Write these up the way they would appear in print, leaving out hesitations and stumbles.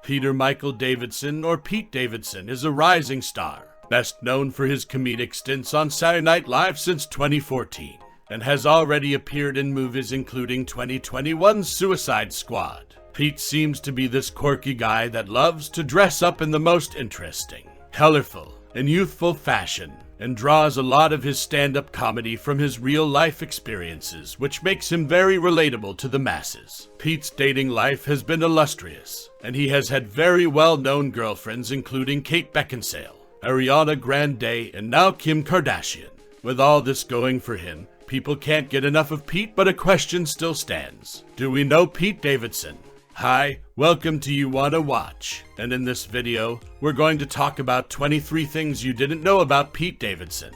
Michael Davidson, or Pete Davidson, is a rising star, best known for his comedic stints on Saturday Night Live since 2014, and has already appeared in movies including 2021's Suicide Squad. Pete seems to be this quirky guy that loves to dress up in the most interesting, colorful, and youthful fashion, and draws a lot of his stand-up comedy from his real-life experiences, which makes him very relatable to the masses. Pete's dating life has been illustrious, and he has had very well-known girlfriends including Kate Beckinsale, Ariana Grande, and now Kim Kardashian. With all this going for him, people can't get enough of Pete, but a question still stands. Do we know Pete Davidson? Hi, welcome to You Wanna Watch, and in this video, we're going to talk about 23 things you didn't know about Pete Davidson.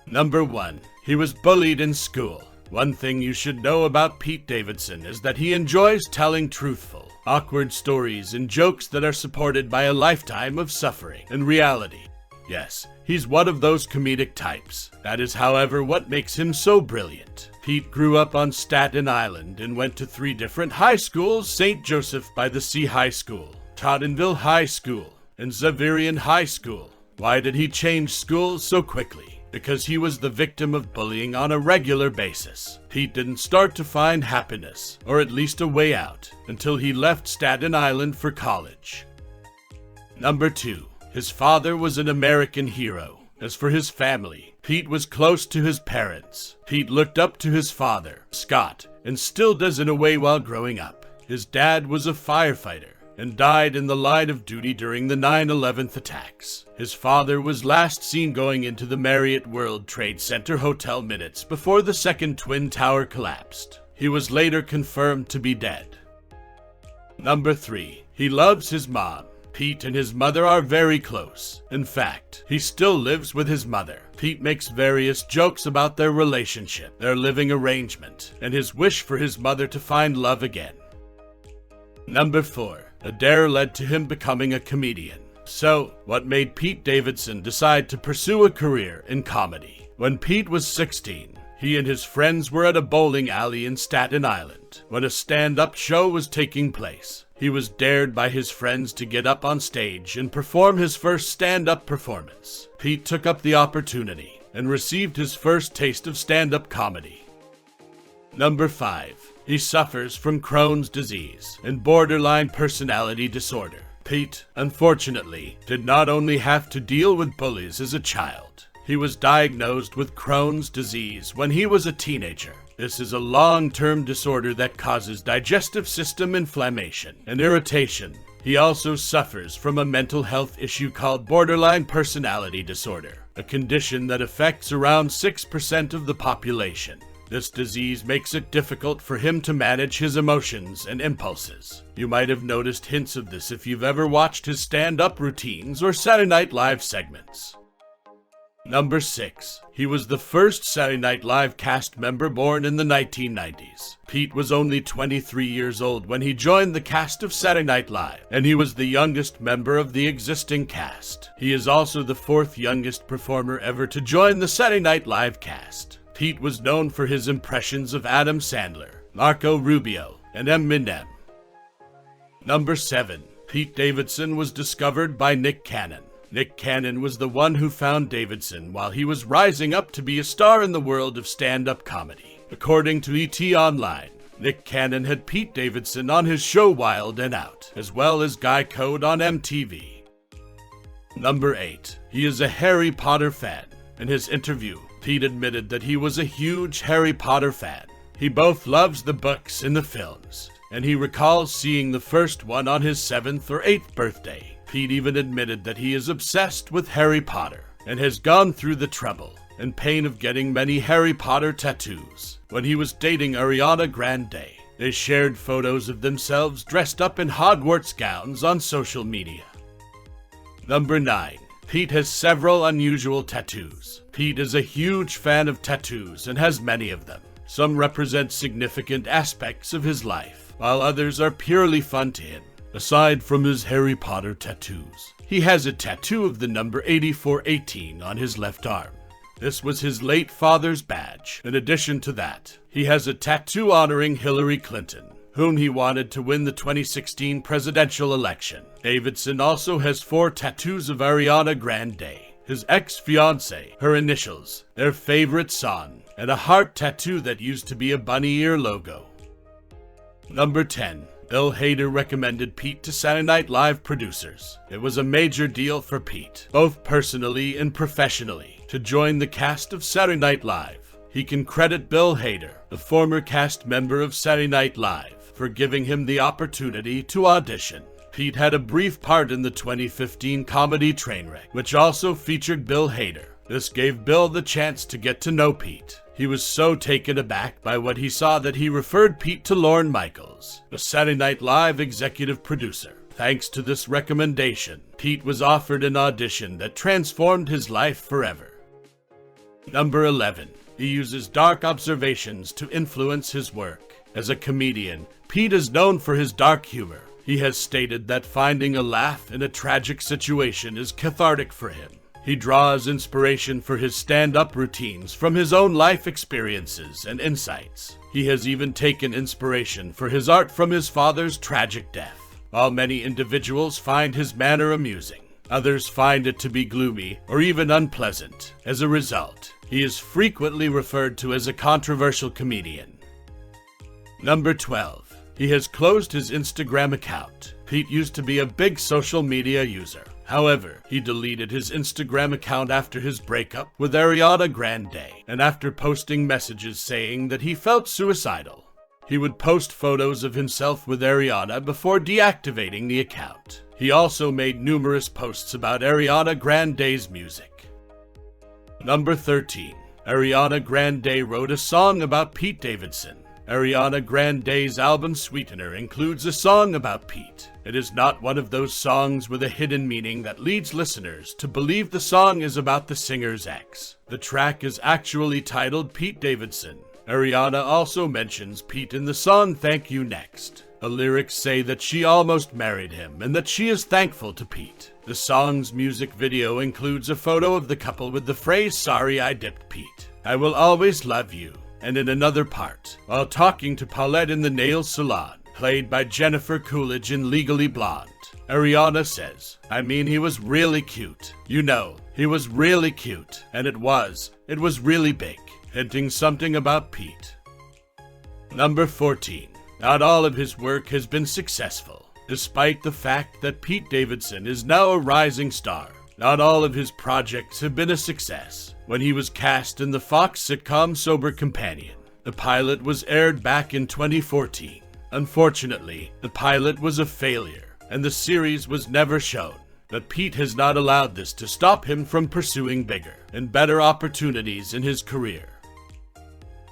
Number 1. He was bullied in school. One thing you should know about Pete Davidson is that he enjoys telling truthful, awkward stories and jokes that are supported by a lifetime of suffering and reality. Yes, he's one of those comedic types. That is, however, what makes him so brilliant. Pete grew up on Staten Island and went to 3 different high schools: St. Joseph by the Sea High School, Tottenville High School, and Xaverian High School. Why did he change schools so quickly? Because he was the victim of bullying on a regular basis. Pete didn't start to find happiness, or at least a way out, until he left Staten Island for college. Number 2. His father was an American hero. As for his family, Pete was close to his parents. Pete looked up to his father, Scott, and still does in a way while growing up. His dad was a firefighter and died in the line of duty during the 9/11 attacks. His father was last seen going into the Marriott World Trade Center hotel minutes before the second Twin Tower collapsed. He was later confirmed to be dead. Number 3. He loves his mom. Pete and his mother are very close. In fact, he still lives with his mother. Pete makes various jokes about their relationship, their living arrangement, and his wish for his mother to find love again. Number 4. A dare led to him becoming a comedian. So, what made Pete Davidson decide to pursue a career in comedy? When Pete was 16, he and his friends were at a bowling alley in Staten Island when a stand-up show was taking place. He was dared by his friends to get up on stage and perform his first stand-up performance. Pete took up the opportunity and received his first taste of stand-up comedy. Number 5. He suffers from Crohn's disease and borderline personality disorder. Pete, unfortunately, did not only have to deal with bullies as a child. He was diagnosed with Crohn's disease when he was a teenager. This is a long-term disorder that causes digestive system inflammation and irritation. He also suffers from a mental health issue called borderline personality disorder, a condition that affects around 6% of the population. This disease makes it difficult for him to manage his emotions and impulses. You might have noticed hints of this if you've ever watched his stand-up routines or Saturday Night Live segments. Number 6. He was the first Saturday Night Live cast member born in the 1990s. Pete was only 23 years old when he joined the cast of Saturday Night Live, and he was the youngest member of the existing cast. He is also the 4th youngest performer ever to join the Saturday Night Live cast. Pete was known for his impressions of Adam Sandler, Marco Rubio, and Eminem. Number 7. Pete Davidson was discovered by Nick Cannon. Nick Cannon was the one who found Davidson while he was rising up to be a star in the world of stand-up comedy. According to ET Online, Nick Cannon had Pete Davidson on his show Wild and Out, as well as Guy Code on MTV. Number 8. He is a Harry Potter fan. In his interview, Pete admitted that he was a huge Harry Potter fan. He both loves the books and the films, and he recalls seeing the first one on his 7th or 8th birthday. Pete even admitted that he is obsessed with Harry Potter and has gone through the trouble and pain of getting many Harry Potter tattoos. When he was dating Ariana Grande, they shared photos of themselves dressed up in Hogwarts gowns on social media. Number 9. Pete has several unusual tattoos. Pete is a huge fan of tattoos and has many of them. Some represent significant aspects of his life, while others are purely fun to him. Aside from his Harry Potter tattoos, he has a tattoo of the number 8418 on his left arm. This was his late father's badge. In addition to that, he has a tattoo honoring Hillary Clinton, whom he wanted to win the 2016 presidential election. Davidson also has 4 tattoos of Ariana Grande, his ex-fiancée, her initials, their favorite song, and a heart tattoo that used to be a bunny ear logo. Number 10. Bill Hader recommended Pete to Saturday Night Live producers. It was a major deal for Pete, both personally and professionally, to join the cast of Saturday Night Live. He can credit Bill Hader, the former cast member of Saturday Night Live, for giving him the opportunity to audition. Pete had a brief part in the 2015 comedy Trainwreck, which also featured Bill Hader. This gave Bill the chance to get to know Pete. He was so taken aback by what he saw that he referred Pete to Lorne Michaels, the Saturday Night Live executive producer. Thanks to this recommendation, Pete was offered an audition that transformed his life forever. Number 11. He uses dark observations to influence his work. As a comedian, Pete is known for his dark humor. He has stated that finding a laugh in a tragic situation is cathartic for him. He draws inspiration for his stand-up routines from his own life experiences and insights. He has even taken inspiration for his art from his father's tragic death. While many individuals find his manner amusing, others find it to be gloomy or even unpleasant. As a result, he is frequently referred to as a controversial comedian. Number 12. He has closed his Instagram account. Pete used to be a big social media user. However, he deleted his Instagram account after his breakup with Ariana Grande and after posting messages saying that he felt suicidal. He would post photos of himself with Ariana before deactivating the account. He also made numerous posts about Ariana Grande's music. Number 13. Ariana Grande wrote a song about Pete Davidson. Ariana Grande's album Sweetener includes a song about Pete. It is not one of those songs with a hidden meaning that leads listeners to believe the song is about the singer's ex. The track is actually titled Pete Davidson. Ariana also mentions Pete in the song Thank You Next. The lyrics say that she almost married him and that she is thankful to Pete. The song's music video includes a photo of the couple with the phrase "Sorry I dipped Pete. I will always love you." And in another part, while talking to Paulette in the nail salon, played by Jennifer Coolidge in Legally Blonde, Ariana says, "I mean, he was really cute. You know, he was really cute. And it was really big," hinting something about Pete. Number 14. Not all of his work has been successful. Despite the fact that Pete Davidson is now a rising star, not all of his projects have been a success. When he was cast in the Fox sitcom Sober Companion, the pilot was aired back in 2014. Unfortunately, the pilot was a failure, and the series was never shown. But Pete has not allowed this to stop him from pursuing bigger and better opportunities in his career.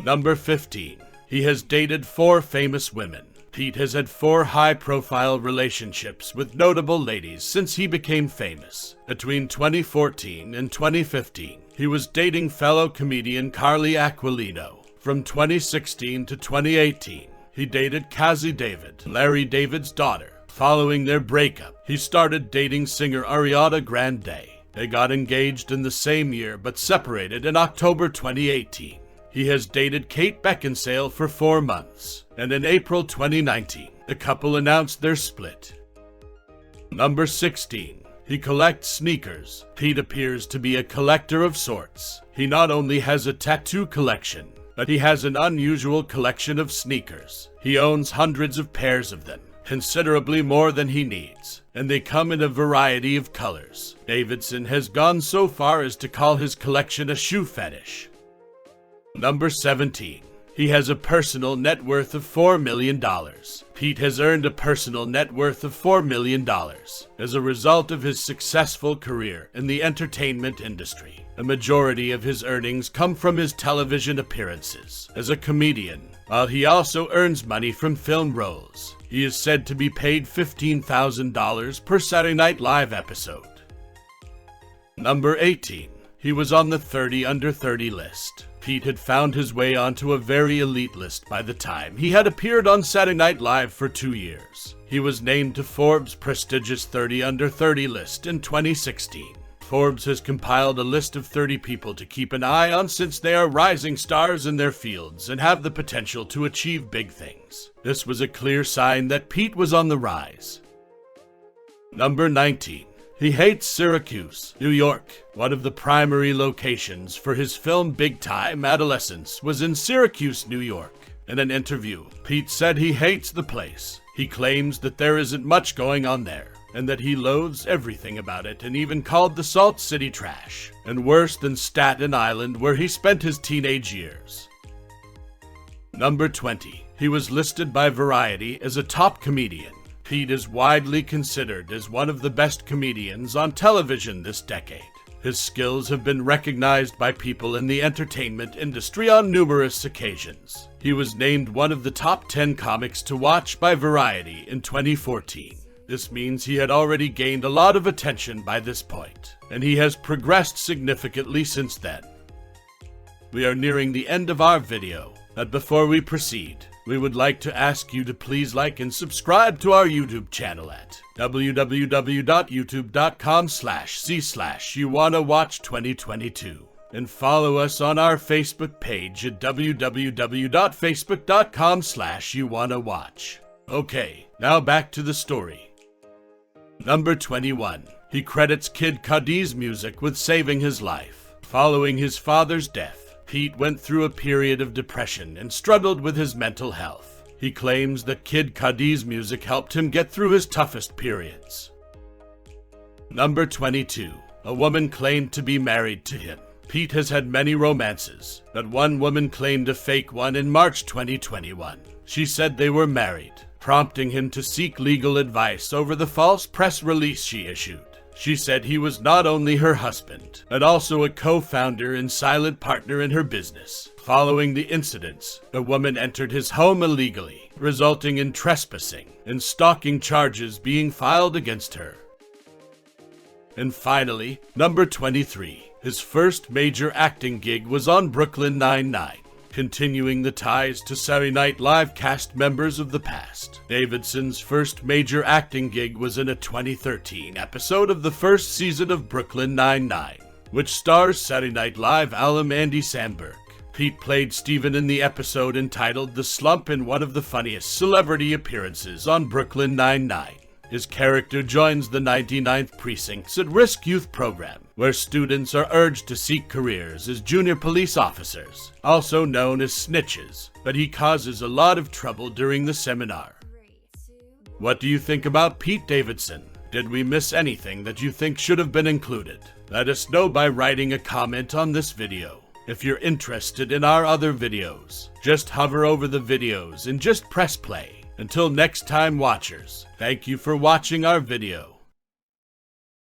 Number 15. He has dated 4 famous women. Pete has had 4 high-profile relationships with notable ladies since he became famous. Between 2014 and 2015, he was dating fellow comedian Carly Aquilino. From 2016 to 2018, he dated Kazi David, Larry David's daughter. Following their breakup, he started dating singer Ariana Grande. They got engaged in the same year but separated in October 2018. He has dated Kate Beckinsale for 4 months, and in April 2019, the couple announced their split. Number 16. He collects sneakers. Pete appears to be a collector of sorts. He not only has a tattoo collection, but he has an unusual collection of sneakers. He owns hundreds of pairs of them, considerably more than he needs, and they come in a variety of colors. Davidson has gone so far as to call his collection a shoe fetish. Number 17. He has a personal net worth of $4 million. Pete has earned a personal net worth of $4 million as a result of his successful career in the entertainment industry. A majority of his earnings come from his television appearances as a comedian, while he also earns money from film roles. He is said to be paid $15,000 per Saturday Night Live episode. Number 18. He was on the 30 Under 30 list. Pete had found his way onto a very elite list by the time he had appeared on Saturday Night Live for 2 years. He was named to Forbes' prestigious 30 Under 30 list in 2016. Forbes has compiled a list of 30 people to keep an eye on since they are rising stars in their fields and have the potential to achieve big things. This was a clear sign that Pete was on the rise. Number 19. He hates Syracuse, New York. One of the primary locations for his film Big Time Adolescence was in Syracuse, New York. In an interview, Pete said he hates the place. He claims that there isn't much going on there, and that he loathes everything about it, and even called the Salt City trash, and worse than Staten Island, where he spent his teenage years. Number 20. He was listed by Variety as a top comedian. Pete is widely considered as one of the best comedians on television this decade. His skills have been recognized by people in the entertainment industry on numerous occasions. He was named one of the top 10 comics to watch by Variety in 2014. This means he had already gained a lot of attention by this point, and he has progressed significantly since then. We are nearing the end of our video, but before we proceed, we would like to ask you to please like and subscribe to our YouTube channel at www.youtube.com/c/YouWannaWatch2022 and follow us on our Facebook page at www.facebook.com/YouWannaWatch. Okay, now back to the story. Number 21. He credits Kid Cudis' music with saving his life. Following his father's death, Pete went through a period of depression and struggled with his mental health. He claims that Kid Cudis' music helped him get through his toughest periods. Number 22. A woman claimed to be married to him. Pete has had many romances, but one woman claimed a fake one in March 2021. She said they were married, prompting him to seek legal advice over the false press release she issued. She said he was not only her husband, but also a co-founder and silent partner in her business. Following the incidents, the woman entered his home illegally, resulting in trespassing and stalking charges being filed against her. And finally, number 23. His first major acting gig was on Brooklyn NineNine, continuing the ties to Saturday Night Live cast members of the past. Davidson's first major acting gig was in a 2013 episode of the first season of Brooklyn NineNine, which stars Saturday Night Live alum Andy Samberg. Pete played Steven in the episode entitled The Slump in one of the funniest celebrity appearances on Brooklyn NineNine. His character joins the 99th Precinct's at-risk youth program, where students are urged to seek careers as junior police officers, also known as snitches, but he causes a lot of trouble during the seminar. What do you think about Pete Davidson? Did we miss anything that you think should have been included? Let us know by writing a comment on this video. If you're interested in our other videos, just hover over the videos and just press play. Until next time, watchers, thank you for watching our video.